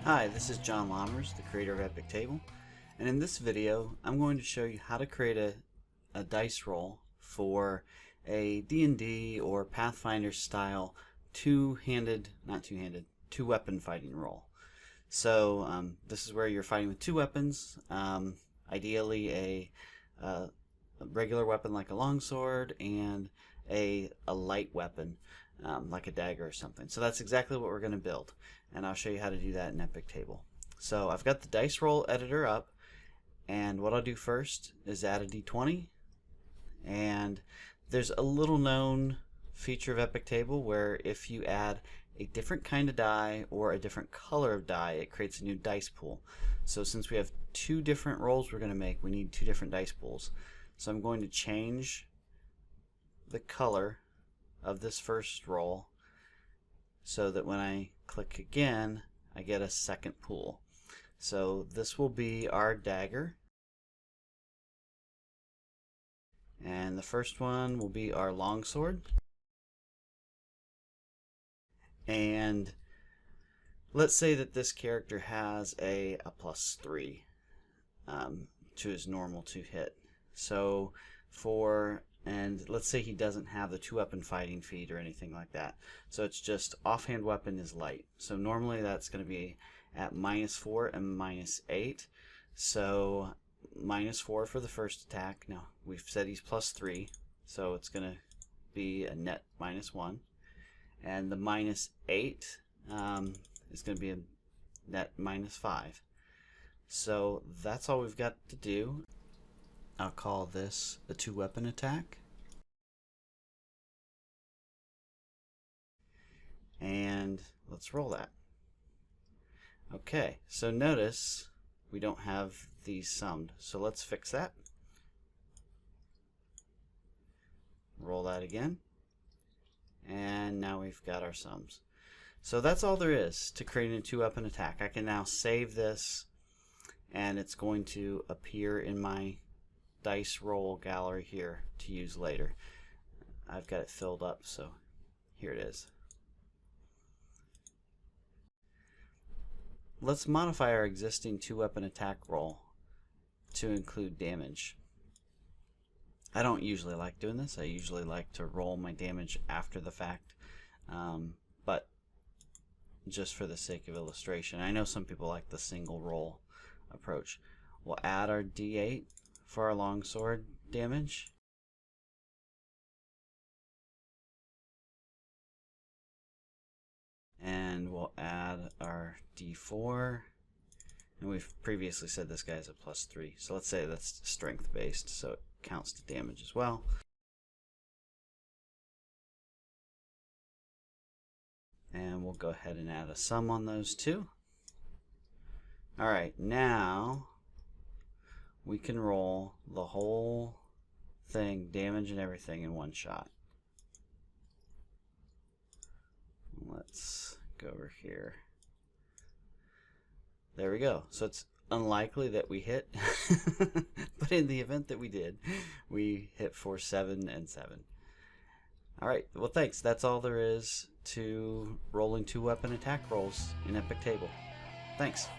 Hi, this is John Lammers, the creator of EpicTable, and in this video I'm going to show you how to create a dice roll for a D&D or Pathfinder style two-weapon fighting roll. So this is where you're fighting with two weapons, ideally a regular weapon like a longsword and a light weapon like a dagger or something. So that's exactly what we're going to build, and I'll show you how to do that in EpicTable. So I've got the dice roll editor up, and what I'll do first is add a d20. And there's a little known feature of EpicTable where if you add a different kind of die or a different color of die, it creates a new dice pool. So since we have two different rolls we're going to make, we need two different dice pools. So I'm going to change the color of this first roll so that when I click again I get a second pool. So this will be our dagger, and the first one will be our longsword. And let's say that this character has a +3 to his normal to hit. So and let's say he doesn't have the two-weapon fighting feat or anything like that. So it's just offhand weapon is light. So normally that's going to be at -4 and -8. So -4 for the first attack. Now we've said he's +3, so it's going to be a net -1. And the -8 is going to be a net -5. So that's all we've got to do. I'll call this a two-weapon attack. And let's roll that. Okay, so notice we don't have these summed. So let's fix that. Roll that again. And now we've got our sums. So that's all there is to creating a two-weapon attack. I can now save this, and it's going to appear in my dice roll gallery here to use later. I've got it filled up, so here it is. Let's modify our existing two-weapon attack roll to include damage. I don't usually like doing this. I usually like to roll my damage after the fact, but just for the sake of illustration, I know some people like the single roll approach. We'll add our d8 for our longsword damage. And we'll add our d4. And we've previously said this guy's a +3. So let's say that's strength based, so it counts to damage as well. And we'll go ahead and add a sum on those two. Alright, now we can roll the whole thing, damage and everything, in one shot. Let's go over here. There we go. So it's unlikely that we hit, but in the event that we did, we hit for 7 and 7. Alright, well thanks. That's all there is to rolling two-weapon attack rolls in EpicTable. Thanks.